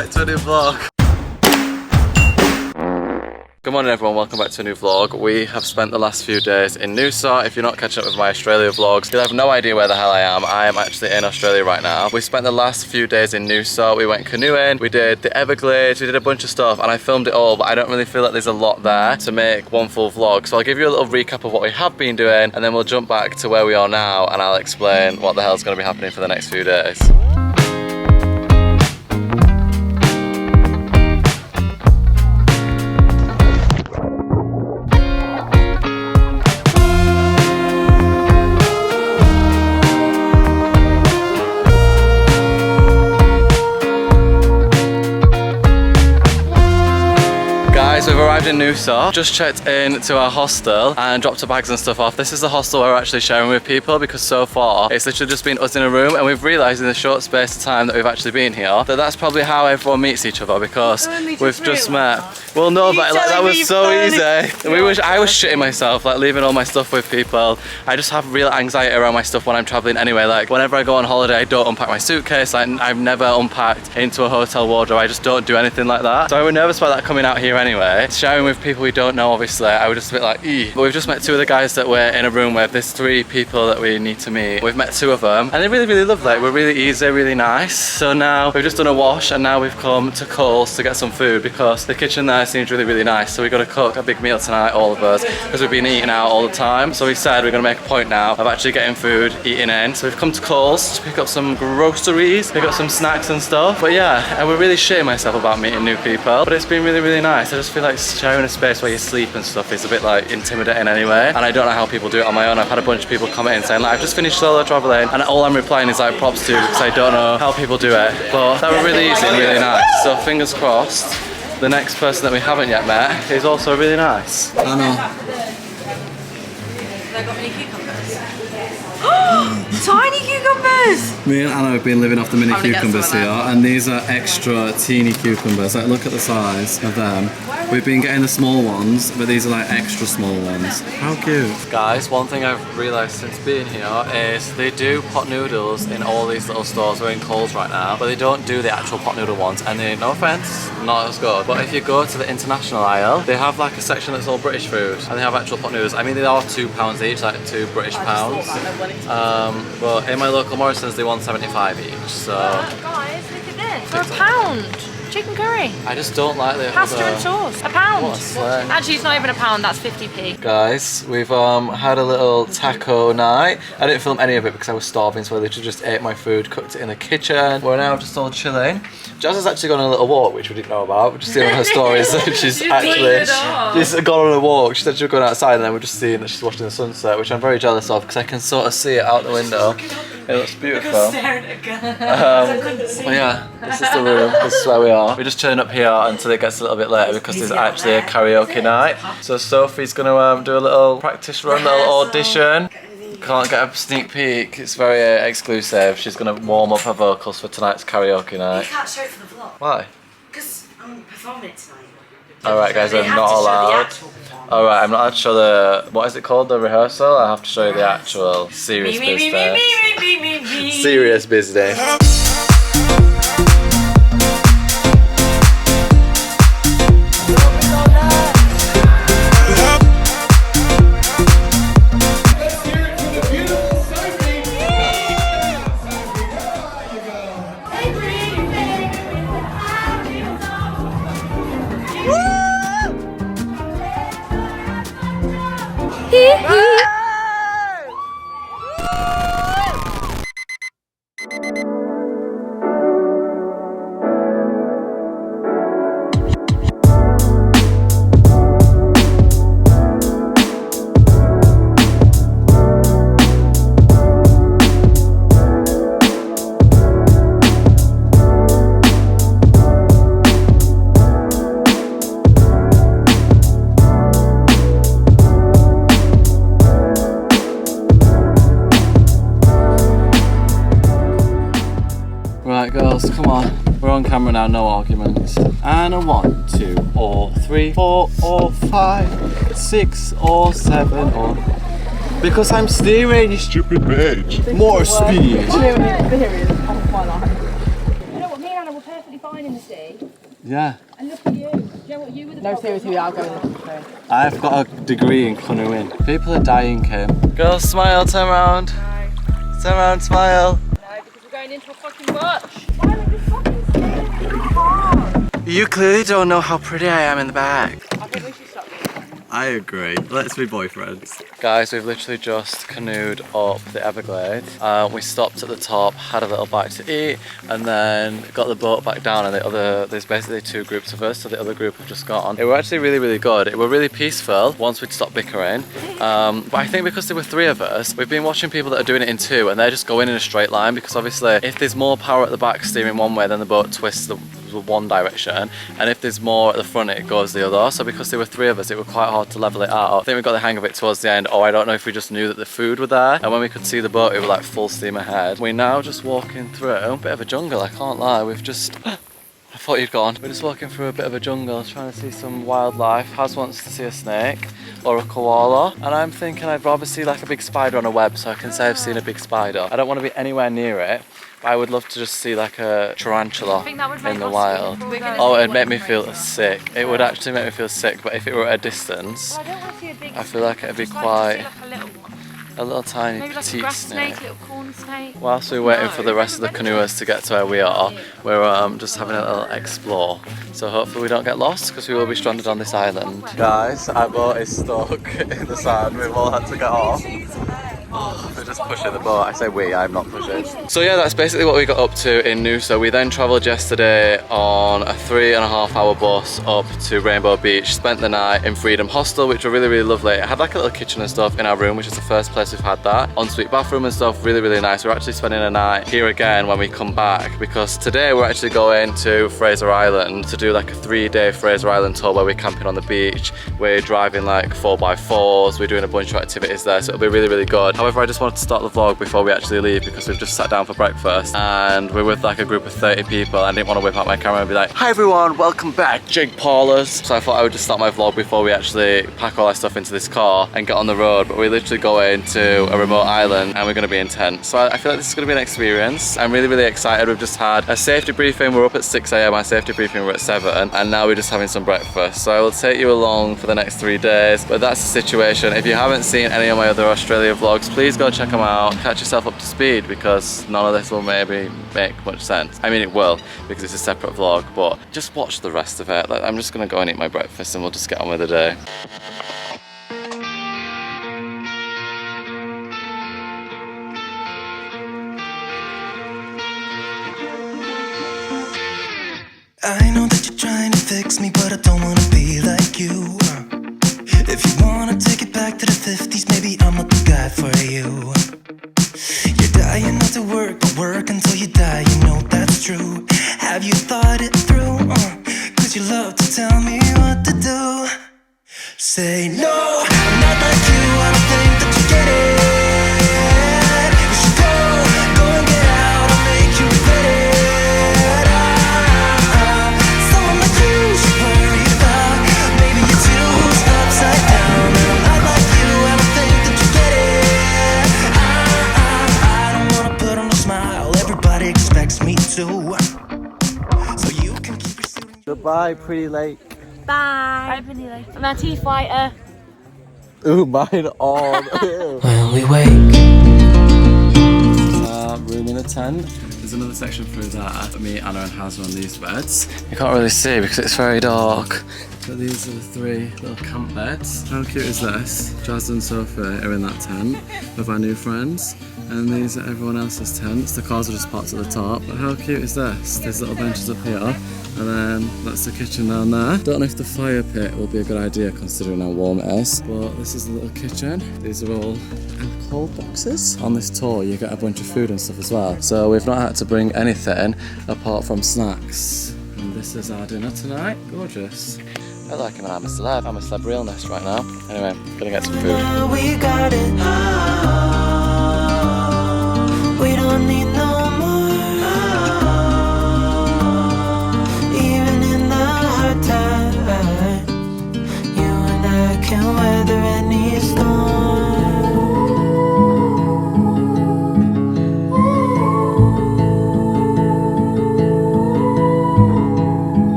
back to a new vlog. Good morning everyone, welcome back to a new vlog. We have spent the last few days in Noosa. If you're not catching up with my Australia vlogs, you'll have no idea where the hell I am. I am actually in Australia right now. We spent the last few days in Noosa. We went canoeing, we did the Everglades, we did a bunch of stuff, and I filmed it all, but I don't really feel like there's a lot there to make one full vlog. So I'll give you a little recap of what we have been doing, and then we'll jump back to where we are now, and I'll explain what the hell's going to be happening for the next few days. So we've arrived in Noosa, just checked in to our hostel and dropped our bags and stuff off. This is the hostel where we're actually sharing with people because so far it's literally just been us in a room, and we've realised in the short space of time that we've actually been here that that's probably how everyone meets each other, because we've just met. Well no, but like, that was so easy. I was shitting myself, like leaving all my stuff with people. I just have real anxiety around my stuff when I'm travelling anyway. Like whenever I go on holiday, I don't unpack my suitcase. Like I've never unpacked into a hotel wardrobe. I just don't do anything like that. So I was nervous about that coming out here anyway. Sharing with people we don't know, obviously, I was just a bit like, eeh. But we've just met two of the guys that we're in a room with. There's 3 people that we need to meet. We've met 2 of them, and they're really, really lovely. We're really easy, really nice. So now we've just done a wash, and now we've come to Coles to get some food because the kitchen there seems really, really nice. So we've got to cook a big meal tonight, all of us, because we've been eating out all the time. So we said we're going to make a point now of actually getting food, eating in. So we've come to Coles to pick up some groceries, pick up some snacks and stuff. But yeah, and we're really shitting myself about meeting new people, but it's been really, really nice. I just feel like sharing a space where you sleep and stuff is a bit like intimidating anyway, and I don't know how people do it on my own. I've had a bunch of people comment in saying like, I've just finished solo traveling, and all I'm replying is like props to, because I don't know how people do it, but that was really easy and really nice. So fingers crossed the next person that we haven't yet met is also really nice. I know. Have I got any cucumbers? Tiny cucumbers! Me and Anna have been living off the mini cucumbers here, and these are extra teeny cucumbers. Like, look at the size of them. We've been getting the small ones, but these are like extra small ones. How cute. Guys, one thing I've realised since being here is they do pot noodles in all these little stores. We're in Coles right now, but they don't do the actual pot noodle ones, and they, no offence, not as good. But if you go to the international aisle, they have like a section that's all British food, and they have actual pot noodles. I mean, they are £2 each, like £2 British pounds. But in my local Morrison's, they £1.75 each. So guys, look at this. For £1. Chicken curry. I just don't like the pasta and sauce. £1. What a slang. Actually, it's not even £1. That's 50p. Guys, we've had a little taco night. I didn't film any of it because I was starving, so I literally just ate my food, cooked it in the kitchen. We're now just all chilling. Jazz has actually gone on a little walk, which we didn't know about. We're just seeing on her stories that she's gone on a walk. She said she was going outside, and then we're just seeing that she's watching the sunset, which I'm very jealous of because I can sort of see it out the window. It looks beautiful. Well, yeah, this is the room. This is where we are. We're just chilling up here until it gets a little bit later because there's actually a karaoke night. So Sophie's gonna do a little practice run, a little audition. Can't get a sneak peek, it's very exclusive. She's going to warm up her vocals for tonight's karaoke night. You can't show it for the vlog. Why? Because I'm performing it tonight. Alright guys, I'm not allowed. Alright, I'm not allowed to show the, what is it called, the rehearsal? I have to show you the actual serious business. Serious business. Right girls, come on. We're on camera now, no arguments. And a 1, 2, or 3, 4, or 5, 6, or 7, or... Because I'm steering, you stupid bitch. More speed. You know what, me and Anna were perfectly fine. fine in the sea. Yeah. And look at you. Do you know what you were the problem? seriously, I'll go in the country. I've got a degree in canoeing. People are dying, Kim. Girls, smile, turn around. Turn around, smile. No, because we're going into a fucking bush. Why would this fucking sea? It's not hard. You clearly don't know how pretty I am in the back. I think we should stop. I agree. Let's be boyfriends. Guys, we've literally just canoed up the Everglades. We stopped at the top, had a little bite to eat, and then got the boat back down. And there's basically two groups of us, so the other group have just gone. It were actually really, really good. It were really peaceful once we'd stopped bickering. But I think because there were three of us, we've been watching people that are doing it in two, and they're just going in a straight line because obviously if there's more power at the back steering one way, then the boat twists the one direction, and if there's more at the front it goes the other. So because there were three of us, it was quite hard to level it out. I think we got the hang of it towards the end. Oh, I don't know if we just knew that the food were there, and when we could see the boat it was like full steam ahead. We're now just walking through a bit of a jungle, I can't lie. We've just I thought you'd gone. We're just walking through a bit of a jungle trying to see some wildlife. Haz wants to see a snake or a koala, and I'm thinking I'd rather see like a big spider on a web so I can say I've seen a big spider. I don't want to be anywhere near it. I would love to just see like a tarantula in the wild. Oh, it'd make me feel sick. It would actually make me feel sick, but if it were at a distance, Well, I don't want to see a big I feel like it'd be snake. I'd like to quite see like a little one. a little tiny Maybe like a petite grass snake. snake, a little corn snake. Whilst we're waiting for the rest of the canoers to get to where we are, we're just having a little explore. So hopefully we don't get lost because we will be stranded on this island. Guys, our boat is stuck in the sand. We've all had to get off. We're just pushing the boat. I say we, I'm not pushing. So yeah, that's basically what we got up to in Noosa. We then travelled yesterday on a 3.5 hour bus up to Rainbow Beach. Spent the night in Freedom Hostel, which were really, really lovely. It had like a little kitchen and stuff in our room, which is the first place we've had that. Ensuite bathroom and stuff, really, really nice. We're actually spending a night here again when we come back, because today we're actually going to Fraser Island to do like a 3-day Fraser Island tour where we're camping on the beach. We're driving like 4x4s. We're doing a bunch of activities there, so it'll be really, really good. However, I just wanted to start the vlog before we actually leave because we've just sat down for breakfast and we're with like a group of 30 people. I didn't want to whip out my camera and be like, hi everyone, welcome back, Jig Paulers. So I thought I would just start my vlog before we actually pack all our stuff into this car and get on the road. But we're literally going to a remote island and we're going to be in tents. So I feel like this is going to be an experience. I'm really, really excited. We've just had a safety briefing. We're up at 6 AM. Our safety briefing we're at 7, and now we're just having some breakfast. So I will take you along for the next 3 days. But that's the situation. If you haven't seen any of my other Australia vlogs, please go check them out. Catch yourself up to speed because none of this will maybe make much sense. I mean, it will because it's a separate vlog, but just watch the rest of it. Like, I'm just gonna go and eat my breakfast and we'll just get on with the day. I know that you're trying to fix me, but I don't wanna be like you. If you wanna take it back to the 50s, maybe I'm not the guy for you. You're dying not to work, but work until you die, you know that's true. Have you thought it through? Cause you love to tell me what to do. Say no, I'm not like you, I don't think that you get it. You should go and get out, I'll make you regret it. Someone like you should worry about. Maybe your two's upside down, and I'm not like you, I don't think that you get it. I don't wanna put on a smile, everybody expects me to. So you can keep your suit. Goodbye, pretty lake. Bye. I'm our tea fighter. Ooh, mine on. When we wake. Room in a tent. There's another section through that. Me, Anna and Haz are on these beds. You can't really see because it's very dark. But these are the 3 little camp beds. How cute is this? Jazz and Sophie are in that tent with our new friends. And these are everyone else's tents. The cars are just parked at the top. But how cute is this? There's little benches up here. And then that's the kitchen down there. Don't know if the fire pit will be a good idea considering how warm it is. But this is the little kitchen. These are all cold boxes. On this tour you get a bunch of food and stuff as well. So we've not had to bring anything apart from snacks. And this is our dinner tonight. Gorgeous. I like him and I'm a celeb. I'm a celeb realness right now. Anyway, gonna get some food. We got it. We don't need no more. Even in the hard time, you and I can weather any storm.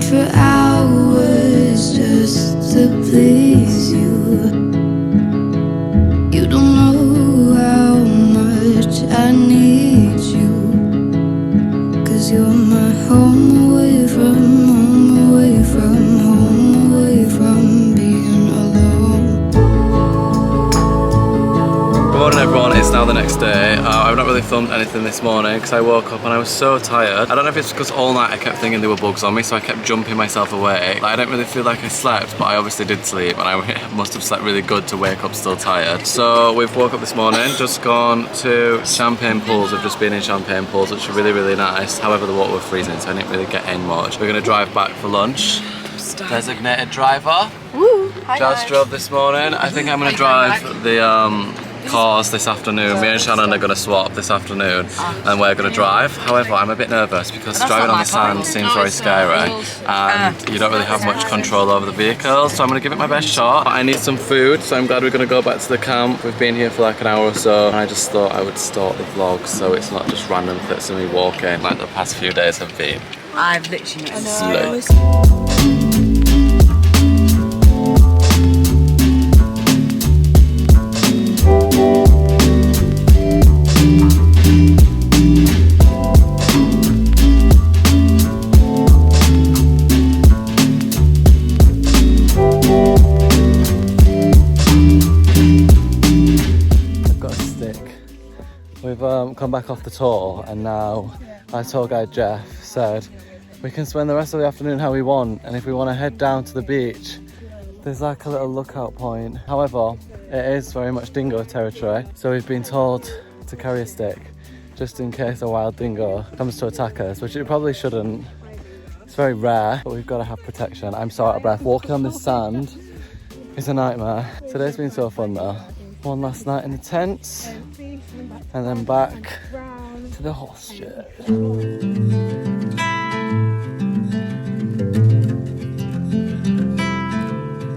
for hours just to please you. You don't know how much I need you, 'cause you're my home away from home, away from home, away from being alone. Good morning everyone, it's now the next day. I've not really filmed anything this morning because I woke up and I was so tired. I don't know if it's because all night I kept thinking there were bugs on me, so I kept jumping myself awake. I don't really feel like I slept, but I obviously did sleep, and I must have slept really good to wake up still tired. So we've woke up this morning, just gone to Champagne Pools. We've just been in Champagne Pools, which are really, really nice. However, the water was freezing, so I didn't really get in much. We're gonna drive back for lunch. Designated driver. Woo! Hi Just guys. drove this morning. I think I'm gonna drive the cars this afternoon. Me and Shannon are going to swap this afternoon and we're going to drive. However, I'm a bit nervous because driving on the sand seems very scary and you don't really have much control over the vehicle, so I'm going to give it my best shot. I need some food, so I'm glad we're going to go back to the camp. We've been here for like an hour or so, and I just thought I would start the vlog so it's not just random clips of me walking like the past few days have been. I've literally not We've come back off the tour, and now our tour guide Jeff said we can spend the rest of the afternoon how we want, and if we want to head down to the beach, there's like a little lookout point. However, it is very much dingo territory, so we've been told to carry a stick just in case a wild dingo comes to attack us, which it probably shouldn't. It's very rare, but we've got to have protection. I'm so out of breath. Walking on this sand is a nightmare. Today's been so fun though. One last night in the tents, and then back to the hostel.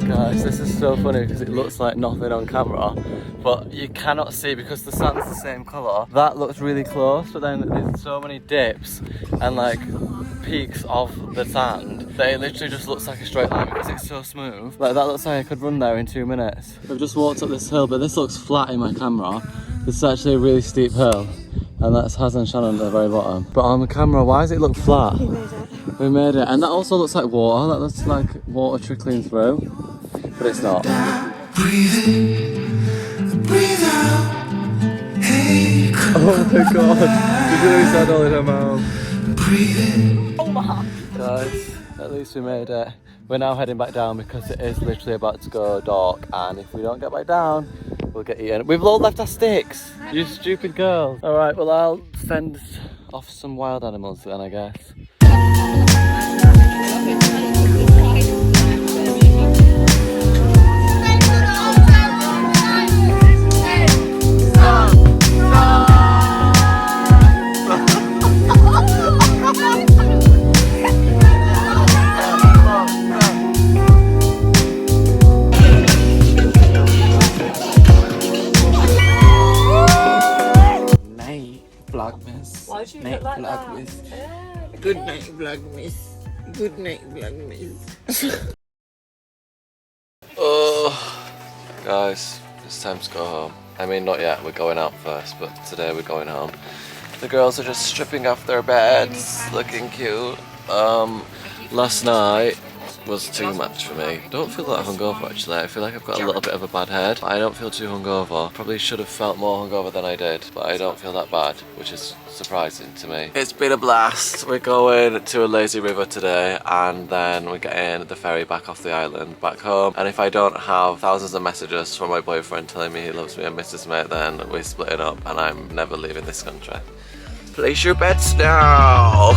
Guys, this is so funny because it looks like nothing on camera, but you cannot see because the sand's the same colour. That looks really close, but then there's so many dips and like peaks of the sand that it literally just looks like a straight line because it's so smooth. Like that looks like I could run there in 2 minutes. We've just walked up this hill, but this looks flat in my camera. This is actually a really steep hill, and that's Haz and Shannon at the very bottom. But on the camera, why does it look flat? We made it. We made it, and that also looks like water. That looks like water trickling through, but it's not. Breathe in, breathe out. Hey, Oh my god, you really said all in her mouth. breathe in. Guys, at least we made it. We're now heading back down because it is literally about to go dark, and if we don't get back down, we'll get eaten. We've all left our sticks, you stupid girls. Alright, well I'll fend off some wild animals then, I guess. Why do you look like that? Good night, Vlogmas. Good night, Vlogmas. Oh, guys, it's time to go home. I mean, not yet, we're going out first, but today we're going home. The girls are just stripping off their beds, looking cute. Last night was too much for me. Don't feel that hungover actually. I feel like I've got a little bit of a bad head. I don't feel too hungover. Probably should have felt more hungover than I did, but I don't feel that bad, which is surprising to me. It's been a blast. We're going to a lazy river today, and then we're getting the ferry back off the island back home. And if I don't have thousands of messages from my boyfriend telling me he loves me and misses me, then we're splitting up and I'm never leaving this country. Place your bets now.